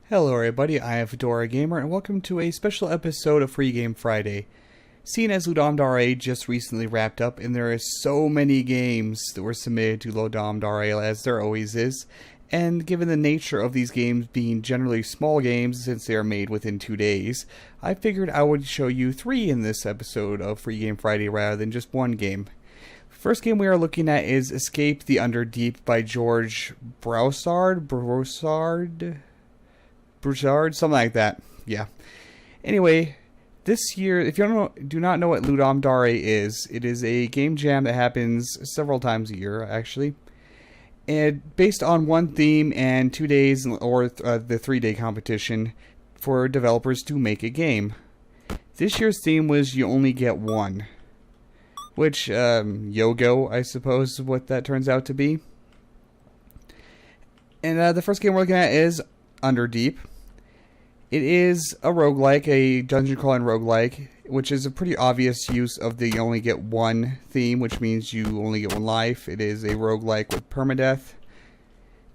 Hello everybody, I am Fedora Gamer, and welcome to a special episode of Free Game Friday. Seeing as Ludum Dare just recently wrapped up, and there are so many games that were submitted to Ludum Dare, as there always is, and given the nature of these games being generally small games since they are made within 2 days, I figured I would show you 3 in this episode of Free Game Friday rather than just 1 game. First game we are looking at is Escape the Underdeep by George Broussard, something like that. Yeah. Anyway, this year, if you do not know what Ludum Dare is, it is a game jam that happens several times a year, actually. And based on one theme and 2 days, or the 3-day competition for developers to make a game. This year's theme was You Only Get One. Which, Yogo, I suppose, is what that turns out to be. And the first game we're looking at is Underdeep. It is a roguelike, a dungeon crawling roguelike, which is a pretty obvious use of the you only get one theme, which means you only get one life. It is a roguelike with permadeath.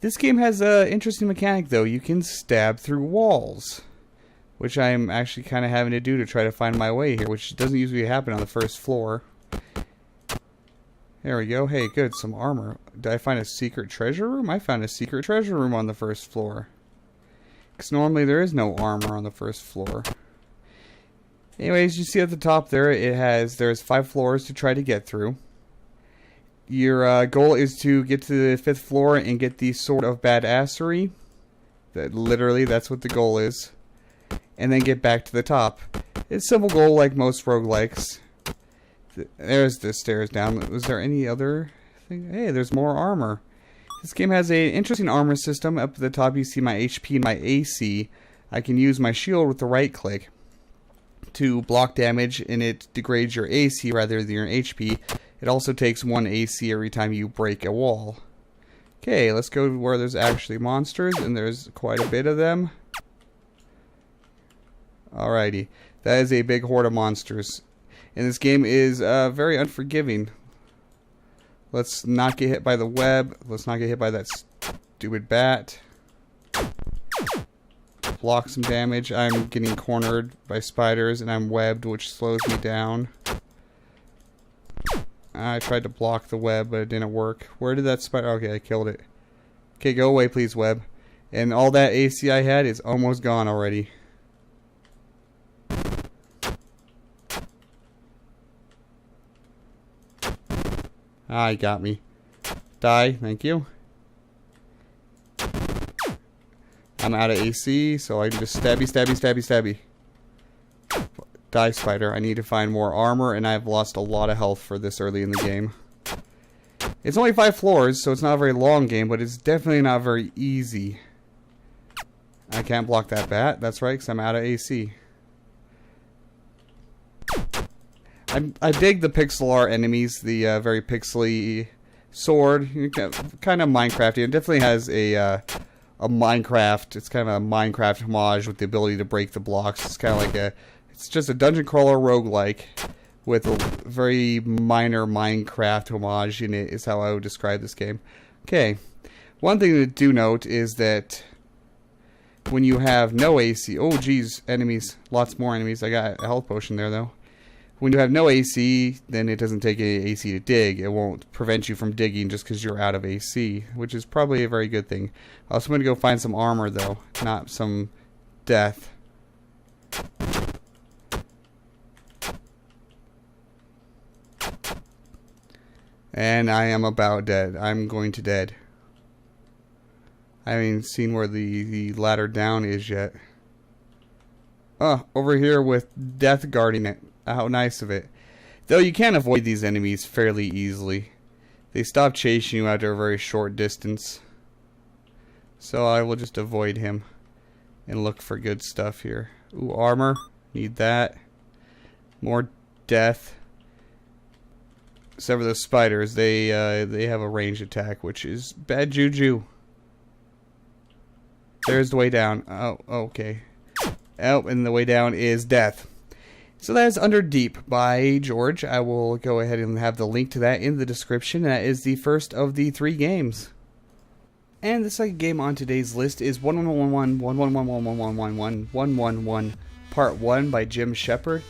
This game has an interesting mechanic though. You can stab through walls, which I'm actually kind of having to do to try to find my way here, which doesn't usually happen on the first floor. There we go. Hey, good, some armor. Did I find a secret treasure room? I found a secret treasure room on the first floor. Because normally there is no armor on the first floor. Anyways, you see at the top there, there's 5 floors to try to get through. Your goal is to get to the 5th floor and get the Sword of Badassery. Literally, that's what the goal is. And then get back to the top. It's a simple goal like most roguelikes. There's the stairs down. Was there any other thing? Hey, there's more armor. This game has an interesting armor system. Up at the top you see my HP and my AC. I can use my shield with the right click to block damage, and it degrades your AC rather than your HP. It also takes 1 AC every time you break a wall. Okay, let's go to where there's actually monsters, and there's quite a bit of them. Alrighty, that is a big horde of monsters. And this game is very unforgiving. Let's not get hit by the web. Let's not get hit by that stupid bat. Block some damage. I'm getting cornered by spiders and I'm webbed, which slows me down. I tried to block the web, but it didn't work. Where did that spider... Okay, I killed it. Okay, go away, please, web. And all that AC I had is almost gone already. Ah, he got me. Die, thank you. I'm out of AC, so I can just stabby. Die, spider. I need to find more armor, and I've lost a lot of health for this early in the game. It's only 5 floors, so it's not a very long game, but it's definitely not very easy. I can't block that bat. That's right, because I'm out of AC. I dig the pixel art enemies, the very pixely sword, kind of Minecrafty. It definitely has a Minecraft. It's kind of a Minecraft homage with the ability to break the blocks. It's kind of like it's just a dungeon crawler roguelike with a very minor Minecraft homage in it. Is how I would describe this game. Okay, one thing to do note is that when you have no AC, oh geez, enemies, lots more enemies. I got a health potion there though. When you have no AC, then it doesn't take any AC to dig. It won't prevent you from digging just because you're out of AC, which is probably a very good thing. I also want to go find some armor, though, not some death. And I am about dead. I'm going to dead. I haven't even seen where the ladder down is yet. Oh, over here with death guarding it. How nice of it. Though you can avoid these enemies fairly easily. They stop chasing you after a very short distance. So I will just avoid him and look for good stuff here. Ooh, armor. Need that. More death. Except for those spiders. They have a ranged attack, which is bad juju. There's the way down. Oh, okay. Oh, and the way down is death. So that is Underdeep by George. I will go ahead and have the link to that in the description. That is the first of the 3 games. And the second game on today's list is 1111 Part 1 by Jim Shepard.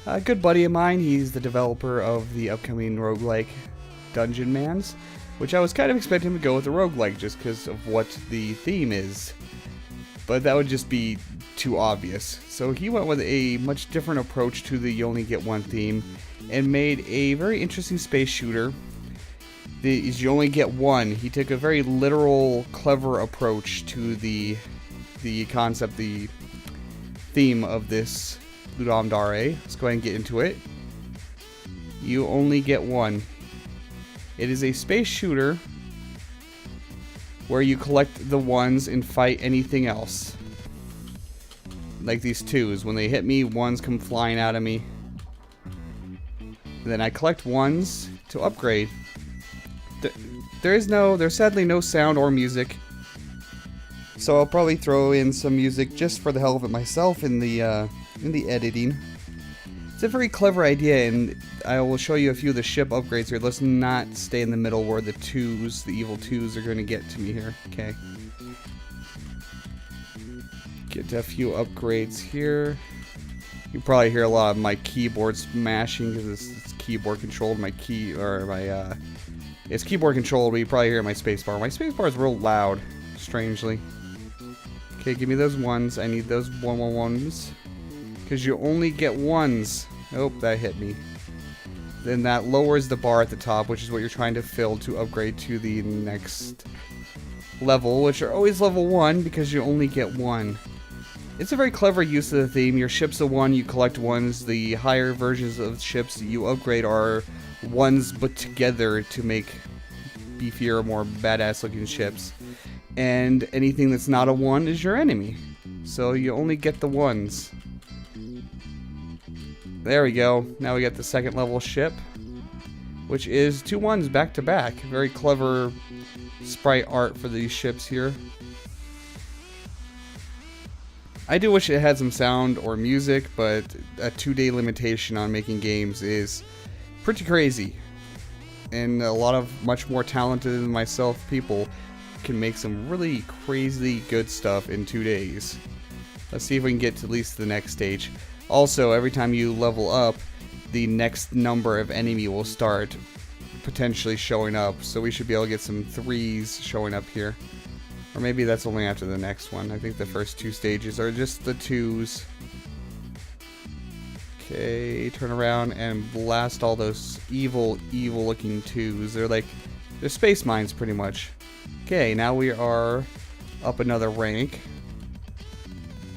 A good buddy of mine. He's the developer of the upcoming roguelike Dungeon Mans, which I was kind of expecting to go with a roguelike just because of what the theme is. But that would just be too obvious. So he went with a much different approach to the you only get one theme and made a very interesting space shooter. You only get one. He took a very literal, clever approach to the concept, the theme of this Ludum Dare. Let's go ahead and get into it. You only get one. It is a space shooter where you collect the ones and fight anything else. Like these 2s. When they hit me, 1s come flying out of me. Then I collect 1s to upgrade. There's sadly no sound or music. So I'll probably throw in some music just for the hell of it myself in the editing. It's a very clever idea, and I will show you a few of the ship upgrades here. Let's not stay in the middle where the 2s, the evil 2s, are going to get to me here. Okay. Get to a few upgrades here. You probably hear a lot of my keyboard smashing because it's keyboard controlled. It's keyboard controlled, but you probably hear my spacebar. My spacebar is real loud, strangely. Okay, give me those 1s. I need those 111s. Because you only get 1s. Oh, that hit me. Then that lowers the bar at the top, which is what you're trying to fill to upgrade to the next level, which are always level 1 because you only get 1. It's a very clever use of the theme. Your ship's a 1, you collect 1s. The higher versions of ships that you upgrade are 1s put together to make beefier, more badass looking ships. And anything that's not a 1 is your enemy. So you only get the 1s. There we go. Now we got the second level ship, which is 2 1s back to back. Very clever sprite art for these ships here. I do wish it had some sound or music, but a 2-day limitation on making games is pretty crazy. And a lot of much more talented than myself people can make some really crazy good stuff in 2 days. Let's see if we can get to at least the next stage. Also, every time you level up, the next number of enemy will start potentially showing up. So we should be able to get some 3s showing up here. Or maybe that's only after the next one. I think the first 2 stages are just the 2s. Okay, turn around and blast all those evil looking 2s. They're space mines pretty much. Okay, now we are up another rank.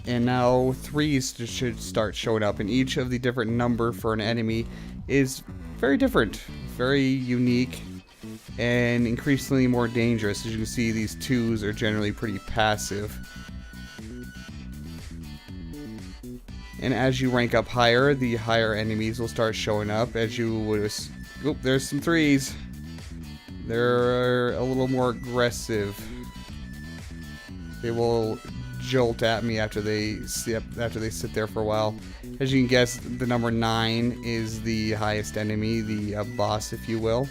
And now 3s should start showing up, and each of the different number for an enemy is very different, very unique, and increasingly more dangerous. As you can see, these 2s are generally pretty passive. And as you rank up higher, the higher enemies will start showing up. As you would... Oop, there's some 3s. They're a little more aggressive. They will jolt at me after they sit there for a while. As you can guess, the number 9 is the highest enemy, the boss, if you will.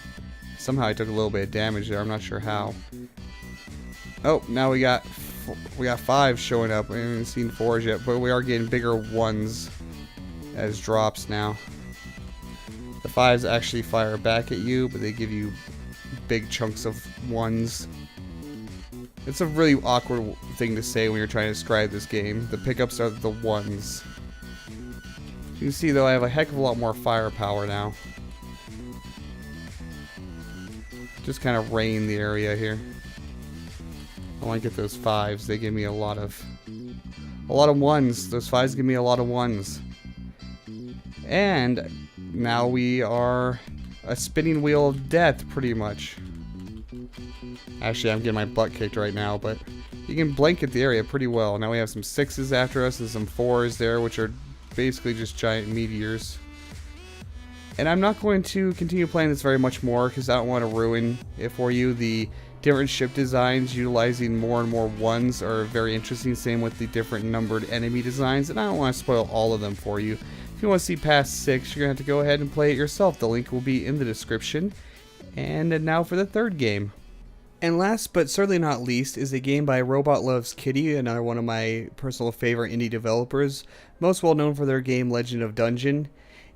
Somehow I took a little bit of damage there. I'm not sure how. Oh, now we got 5 showing up. We haven't seen 4s yet, but we are getting bigger 1s as drops now. The 5s actually fire back at you, but they give you big chunks of 1s. It's a really awkward thing to say when you're trying to describe this game. The pickups are the 1s. You can see, though, I have a heck of a lot more firepower now. Just kind of rain the area here. I want to get those 5s. They give me a lot of 1s. Those 5s give me a lot of 1s. And now we are a spinning wheel of death, pretty much. Actually, I'm getting my butt kicked right now, but you can blanket the area pretty well. Now we have some 6s after us and some 4s there, which are basically just giant meteors. And I'm not going to continue playing this very much more because I don't want to ruin it for you. The different ship designs utilizing more and more 1s are very interesting. Same with the different numbered enemy designs, and I don't want to spoil all of them for you. If If you want to see past 6, you're going to have to go ahead and play it yourself. The link will be in the description. And now for the third game. And last but certainly not least is a game by Robot Loves Kitty, another one of my personal favorite indie developers, most well known for their game Legend of Dungeon,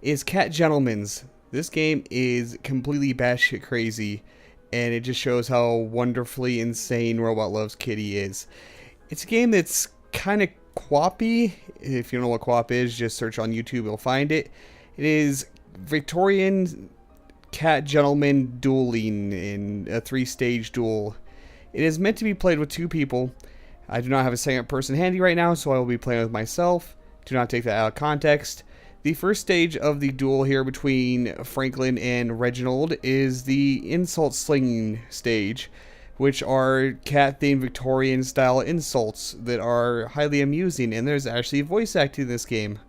is Cat Gentleman's. This game is completely batshit crazy, and it just shows how wonderfully insane Robot Loves Kitty is. It's a game that's kind of quappy. If you don't know what quap is, just search on YouTube, you'll find it. It is Victorian cat gentleman dueling in a 3-stage duel. It is meant to be played with 2 people. I do not have a second person handy right now, so I will be playing with myself. Do not take that out of context. The first stage of the duel here between Franklin and Reginald is the insult slinging stage, which are cat-themed Victorian-style insults that are highly amusing, and there's actually voice acting in this game.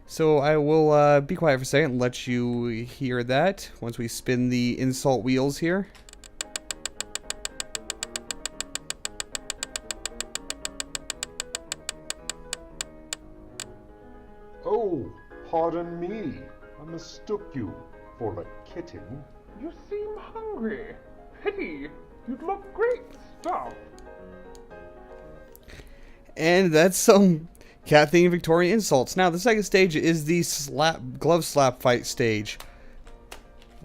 So I will be quiet for a second and let you hear that once we spin the insult wheels here. Oh, pardon me. I mistook you for a kitten. You seem hungry. Pity. You'd look great stuff. And that's some cat-themed Victorian insults. Now, the second stage is the glove slap fight stage.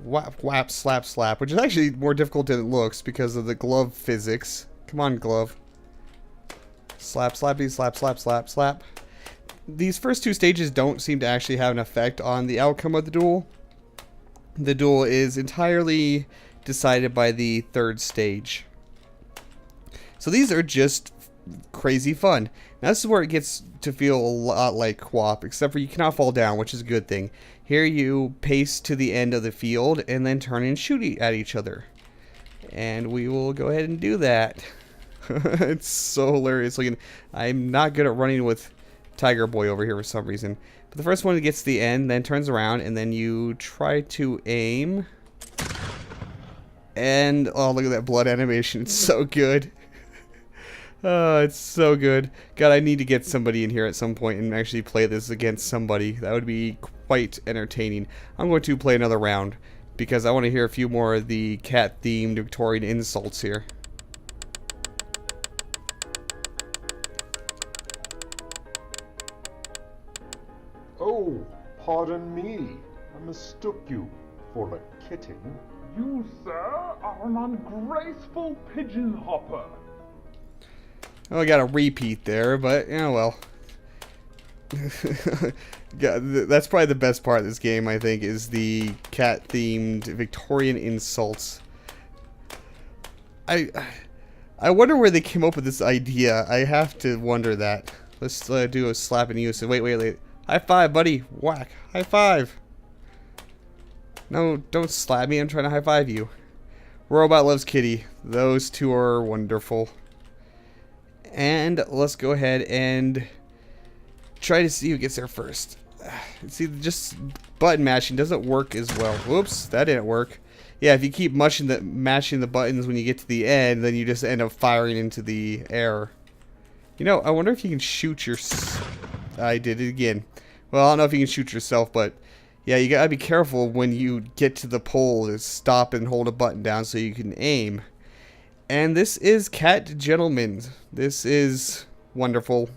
Whap, whap, slap, slap, which is actually more difficult than it looks because of the glove physics. Come on, glove. Slap, slappy, slap, slap, slap, slap. These first 2 stages don't seem to actually have an effect on the outcome of the duel. The duel is entirely decided by the 3rd stage. So these are just crazy fun. Now this is where it gets to feel a lot like co-op, except for you cannot fall down, which is a good thing. Here you pace to the end of the field and then turn and shoot at each other. And we will go ahead and do that. It's so hilarious looking. I'm not good at running with Tiger Boy over here for some reason. But the first one gets to the end, then turns around, and then you try to aim. And, oh, look at that blood animation. It's so good. Oh, it's so good. God, I need to get somebody in here at some point and actually play this against somebody. That would be quite entertaining. I'm going to play another round because I want to hear a few more of the cat-themed Victorian insults here. Oh, pardon me. I mistook you for a kitten. You, sir, are an ungraceful pigeon hopper. Oh, I got a repeat there, but, yeah, well. That's probably the best part of this game, I think, is the cat-themed Victorian insults. I wonder where they came up with this idea. I have to wonder that. Let's do a slap and use. Wait. High five, buddy. Whack. High five. No, don't slap me. I'm trying to high five you. Robot Loves Kitty. Those 2 are wonderful. And let's go ahead and try to see who gets there first. See, just button mashing doesn't work as well. Whoops, that didn't work. Yeah, if you keep mashing the buttons when you get to the end, then you just end up firing into the air. You know, I wonder if you can shoot your... I did it again. Well, I don't know if you can shoot yourself, but yeah, you gotta be careful when you get to the pole to stop and hold a button down so you can aim. And this is Cat Gentleman. This is wonderful.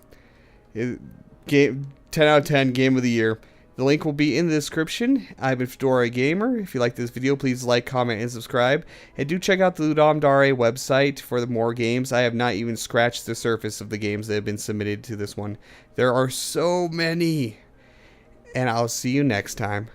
Game 10 out of 10, game of the year. The link will be in the description. I've been Fedora Gamer. If you like this video, please like, comment, and subscribe. And do check out the Ludum Dare website for more games. I have not even scratched the surface of the games that have been submitted to this one. There are so many. And I'll see you next time.